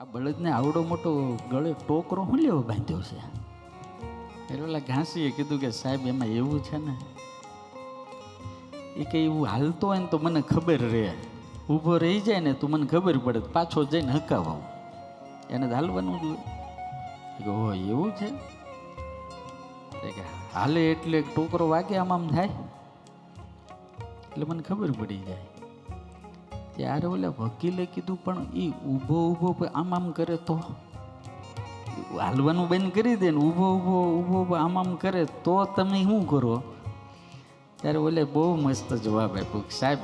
આ બળદને આવડો મોટો ગળે ટોકરો શું લેવો બાંધ્યો છે? એટલે ઓલા ઘાસીએ કીધું કે સાહેબ એમાં એવું છે ને, એ કે એવું હાલતો હોય ને તો મને ખબર રહે, ઊભો રહી જાય ને તો મને ખબર પડે, પાછો જઈને હકાવાવું, એને હાલવાનું જોઈએ. કે હો એવું છે કે હાલે એટલે ટોકરો વાગે આમ આમ થાય એટલે મને ખબર પડી જાય. ત્યારે ઓલા વકીલે કીધું પણ એ ઊભો ઊભો આમ આમ કરે તો હાલવાનું બંધ કરી દે ને ઊભો ઊભો આમ આમ કરે તો તમે શું કરો? ત્યારે ઓલે બહુ મસ્ત જવાબ આપ્યો, સાહેબ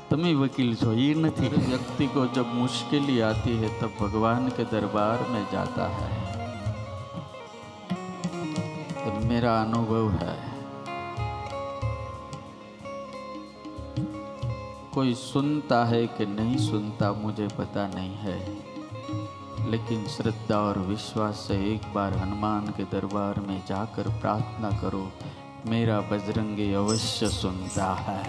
તમે વकील છો ये नहीं। व्यक्ति को जब मुश्किलें आती है तब भगवान के दरबार में जाता है। तो मेरा अनुभव है, कोई सुनता है कि नहीं सुनता मुझे पता नहीं है, लेकिन श्रद्धा और विश्वास से एक बार हनुमान के दरबार में जाकर प्रार्थना करो, मेरा बजरंगी अवश्य सुनता है।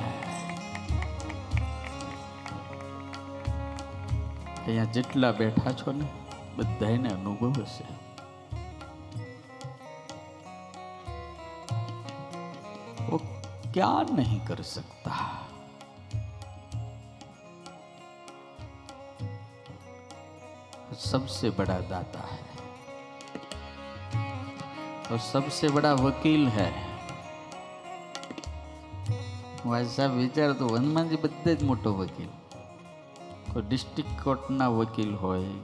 અહીંયા જેટલા બેઠા છો ને બધાને અનુભવ હશે. वो क्या नहीं कर सकता, सबसे बड़ा दाता है और सबसे बड़ा वकील है. સાહેબ વિચાર તો હનુમાનજી બધે જ મોટો વકીલ, કોઈ ડિસ્ટ્રિક્ટ કોર્ટના વકીલ હોય,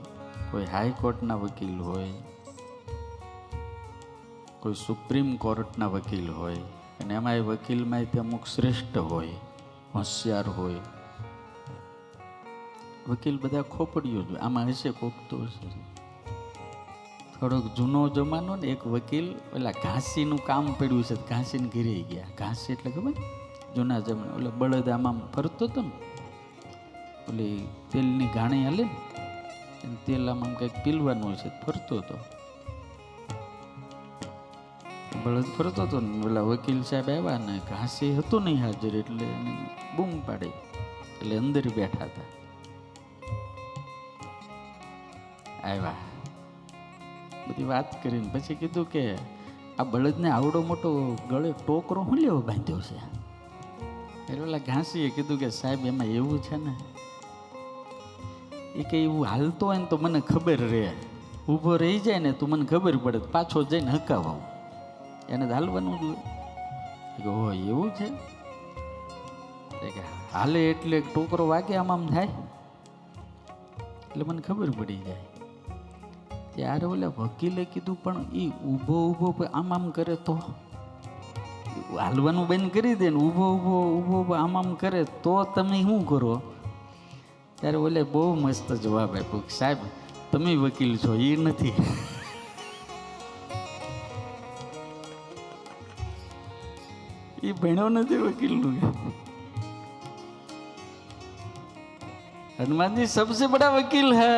કોઈ હાઈકોર્ટના વકીલ હોય, કોઈ સુપ્રીમ કોર્ટના વકીલ હોય, અને એમાં એ વકીલમાં તે અમુક શ્રેષ્ઠ હોય, હોશિયાર હોય. વકીલ બધા ખોપડીઓ જ, આમાં હશે કોક તો હશે. થોડોક જૂનો જમાનો ને, એક વકીલ ઓલા ઘાસીનું કામ પડ્યું છે, ઘાસીને ઘીરી ગયા. ઘાસી એટલે ખબર? જૂના જમાના ઓલા બળદ આમ ફરતો હતો ને, ઓલી તેલની ઘાણી હાલે ને, તેલ આમ કંઈક પીલવાનું છે, ફરતો હતો બળદ, ફરતો હતો ને. ઓલા વકીલ સાહેબ આવ્યા ને, ઘાસી હતું નહીં હાજર, એટલે એને બૂમ પાડી, એટલે અંદર બેઠા હતા. આવ્યા, બધી વાત કરીને પછી કીધું કે આ બળદને આવડો મોટો ગળે ટોકરો શું લેવો બાંધ્યો છે? એટલે ઓલા ઘાસીએ કીધું કે સાહેબ એમાં એવું છે ને, એ કે એવું હાલતો હોય ને તો મને ખબર રહે, ઊભો રહી જાય ને તો મને ખબર પડે, પાછો જઈને હકાવાવું, એને હાલવાનું જોઈએ. કે હો એવું છે કે હાલે એટલે ટોકરો વાગે આમ આમ થાય એટલે મને ખબર પડી જાય. ત્યારે ઓલા વકીલે કીધું પણ એ ઊભો આમ આમ કરે તો હાલવાનું બંધ કરી દે ને ઊભો આમ આમ કરે તો તમે શું કરો? ત્યારે ઓલે બહુ મસ્ત જવાબ આપ્યો, સાહેબ તમે વકીલ છો એ નથી. એ ભણ્યો નથી વકીલનું. हनुमान जी सबसे बड़ा वकील है.